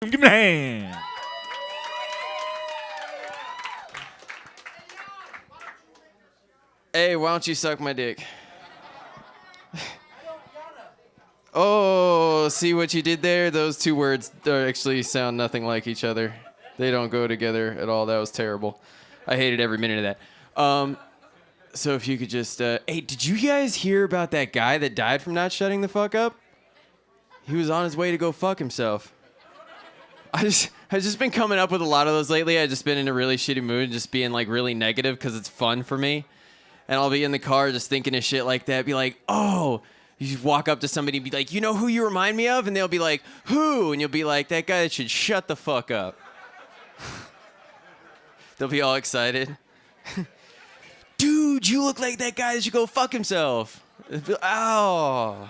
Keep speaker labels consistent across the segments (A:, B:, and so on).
A: Give me a hand.
B: Hey, why don't you suck my dick? Oh, see what you did there? Those two words actually sound nothing like each other. They don't go together at all. That was terrible. I hated every minute of that. So if you could just, hey, did you guys hear about that guy that died from not shutting the fuck up? He was on his way to go fuck himself. I've just been coming up with a lot of those lately. I've just been in a really shitty mood, just being like really negative because it's fun for me. And I'll be in the car just thinking of shit like that. Be like, oh, you just walk up to somebody and be like, you know who you remind me of? And they'll be like, who? And you'll be like, that guy that should shut the fuck up. They'll be all excited. Dude, you look like that guy that should go fuck himself. Oh.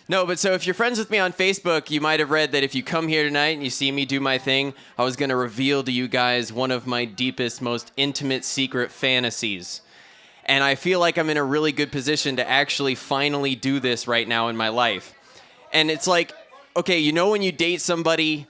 B: No, but so if you're friends with me on Facebook, you might have read that if you come here tonight and you see me do my thing, I was going to reveal to you guys one of my deepest, most intimate secret fantasies. And I feel like I'm in a really good position to actually finally do this right now in my life. And it's like, okay, you know when you date somebody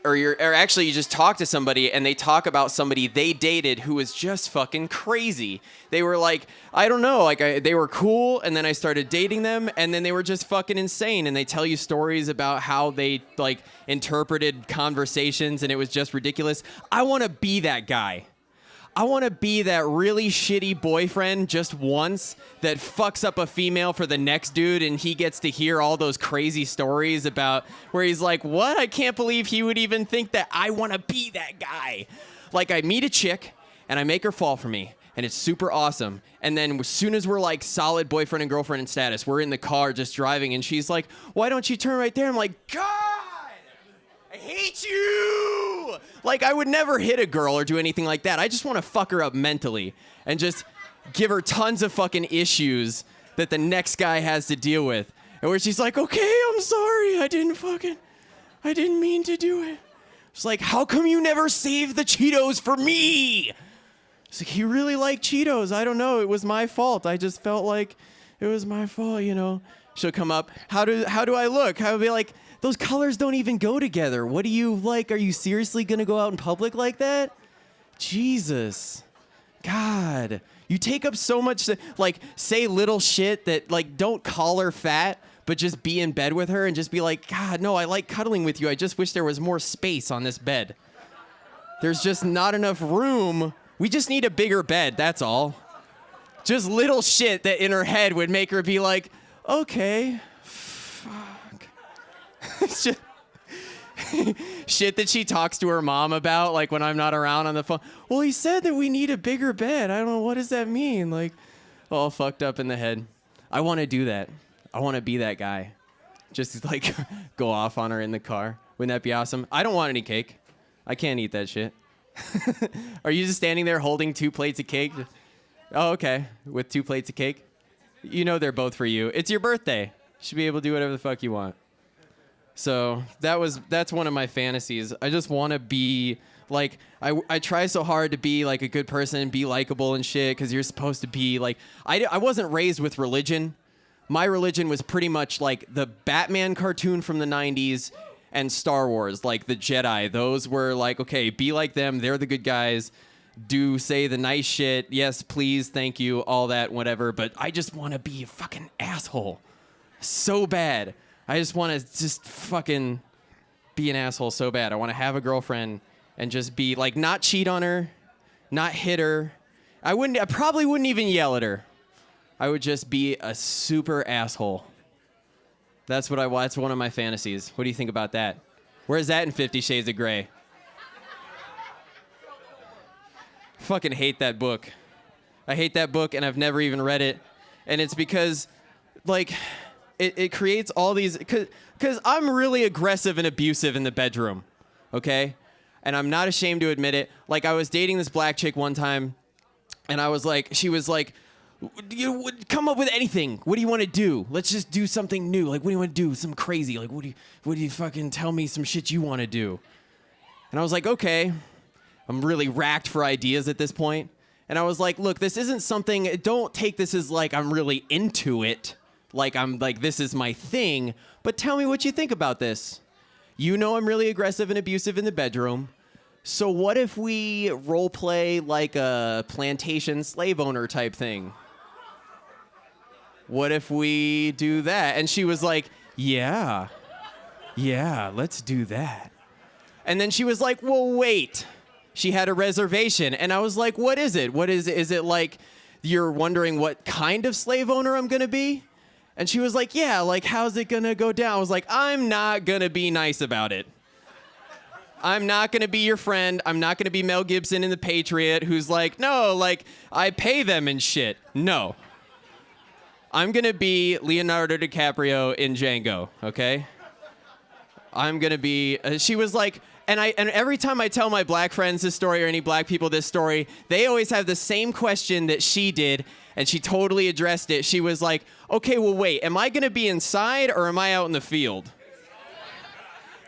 B: or actually you just talk to somebody and they talk about somebody they dated who was just fucking crazy. They were like, I don't know, like they were cool and then I started dating them and then they were just fucking insane and they tell you stories about how they like interpreted conversations and it was just ridiculous. I want to be that guy. I want to be that really shitty boyfriend just once that fucks up a female for the next dude and he gets to hear all those crazy stories about where he's like, what? I can't believe he would even think that. I want to be that guy. Like I meet a chick and I make her fall for me and it's super awesome. And then as soon as we're like solid boyfriend and girlfriend in status, we're in the car just driving and she's like, why don't you turn right there? I'm like, God, I hate you. Like, I would never hit a girl or do anything like that. I just want to fuck her up mentally and just give her tons of fucking issues that the next guy has to deal with. And where she's like, okay, I'm sorry. I didn't mean to do it. It's like, how come you never saved the Cheetos for me? It's like, he really liked Cheetos. I don't know. It was my fault. I just felt like it was my fault, you know. She'll come up. How do I look? I'll be like, those colors don't even go together. What do you like? Are you seriously going to go out in public like that? Jesus. God. You take up so much, like, say little shit that, like, don't call her fat, but just be in bed with her and just be like, God, no, I like cuddling with you. I just wish there was more space on this bed. There's just not enough room. We just need a bigger bed, that's all. Just little shit that in her head would make her be like, okay, fuck. Shit that she talks to her mom about, like when I'm not around on the phone. Well, he said that we need a bigger bed. I don't know, what does that mean? Like, all fucked up in the head. I want to do that. I want to be that guy. Just like go off on her in the car. Wouldn't that be awesome? I don't want any cake. I can't eat that shit. Are you just standing there holding 2 plates of cake? Oh, okay. With 2 plates of cake? You know they're both for you. It's your birthday. You should be able to do whatever the fuck you want. So that's one of my fantasies. I just want to be like, I try so hard to be like a good person and be likable and shit because you're supposed to be like, I wasn't raised with religion. My religion was pretty much like the Batman cartoon from the 90s and Star Wars, like the Jedi. Those were like, okay, be like them. They're the good guys. Do say the nice shit. Yes, please, thank you, all that, whatever. But I just want to be a fucking asshole so bad. I just want to just fucking be an asshole so bad. I want to have a girlfriend and just be like, not cheat on her, not hit her. I probably wouldn't even yell at her. I would just be a super asshole. That's what that's one of my fantasies. What do you think about that? Where's that in 50 Shades of Grey? Fucking hate that book. I hate that book and I've never even read it. And it's because, like, it creates all these, because I'm really aggressive and abusive in the bedroom, okay? And I'm not ashamed to admit it. Like, I was dating this black chick one time, and she was like, you come up with anything. What do you want to do? Let's just do something new. Like, what do you want to do? Something crazy. Like, what do you fucking tell me some shit you want to do? And I was like, okay. I'm really racked for ideas at this point. And I was like, look, this isn't something, don't take this as like I'm really into it. Like I'm like, this is my thing. But tell me what you think about this. You know I'm really aggressive and abusive in the bedroom. So what if we role play like a plantation slave owner type thing? What if we do that? And she was like, yeah, let's do that. And then she was like, well, wait. She had a reservation. And I was like, what is it? What is it? Is it like you're wondering what kind of slave owner I'm going to be? And she was like, yeah, like, how's it going to go down? I was like, I'm not going to be nice about it. I'm not going to be your friend. I'm not going to be Mel Gibson in The Patriot who's like, no, like, I pay them and shit. No. I'm going to be Leonardo DiCaprio in Django, okay? I'm going to be... she was like... And every time I tell my black friends this story or any black people this story, they always have the same question that she did, and she totally addressed it. She was like, okay, well, wait, am I going to be inside or am I out in the field?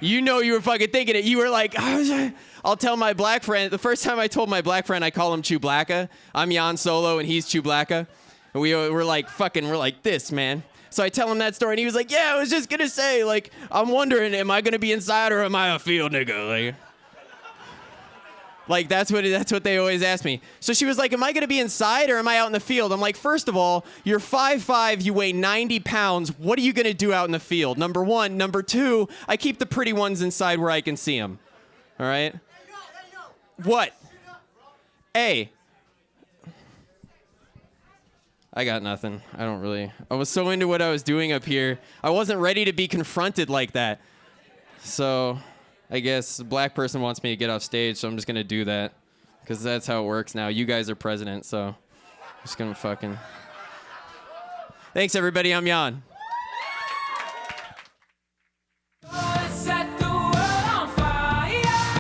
B: You know you were fucking thinking it. You were like, I'll tell my black friend. The first time I told my black friend, I call him Chewblacca. I'm Jan Solo, and he's Chewblacca. And we're like this, man. So I tell him that story, and he was like, yeah, I was just going to say, like, I'm wondering, am I going to be inside or am I a field nigga? Like that's what they always ask me. So she was like, am I going to be inside or am I out in the field? I'm like, first of all, you're 5'5", you weigh 90 pounds. What are you going to do out in the field? Number one. Number two, I keep the pretty ones inside where I can see them. All right? What? Hey. I got nothing. I was so into what I was doing up here. I wasn't ready to be confronted like that. So I guess a black person wants me to get off stage, so I'm just going to do that. Because that's how it works now. You guys are president, so I'm just going to fucking... Thanks, everybody. I'm Jan.